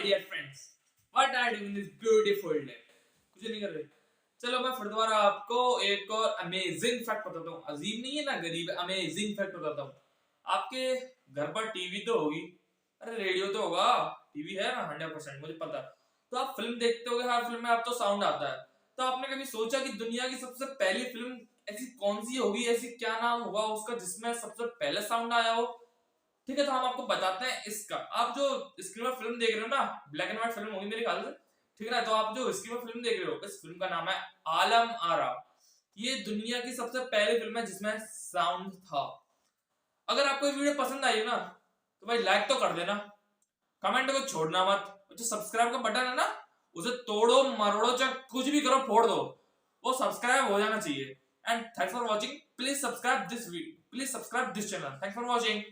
Dear friends, what are doing this beautiful day? कुछ नहीं कर रहे। चलो मैं फिर दोबारा आपको एक और अमेजिंग फैक्ट बताता हूँ। अजीब नहीं है ना, गरीब, अमेजिंग फैक्ट बताता हूँ। आपके घर पर टीवी तो होगी, अरे रेडियो तो होगा, टीवी है ना 100%, मुझे पता है। तो आप फिल्म देखते होगे, हर फिल्म में आप तो साउंड आता है। तो आपने कभी सोचा कि दुनिया की सबसे पहली फिल्म ऐसी कौन सी होगी, ऐसी क्या नाम होगा उसका जिसमें सबसे पहले साउंड आया हो? ठीक है, तो हम आपको बताते हैं इसका। आप जो स्क्रीन पर फिल्म देख रहे हो ना, ब्लैक एंड व्हाइट फिल्म होगी मेरे ख्याल से, ठीक है ना? तो आप जो स्क्रीन पर फिल्म देख रहे हो, इस फिल्म का नाम है आलम आरा। ये दुनिया की सबसे पहली फिल्म है जिसमें साउंड था। अगर आपको ये वीडियो पसंद आई हो ना, तो भाई लाइक तो कर देना, कमेंट को छोड़ना मत। जो सब्सक्राइब का बटन है ना, उसे तोड़ो मरोड़ो चाहे कुछ भी करो, फोड़ दो, वो सब्सक्राइब हो जाना चाहिए। And thanks for watching. Please subscribe this channel. Thanks for watching.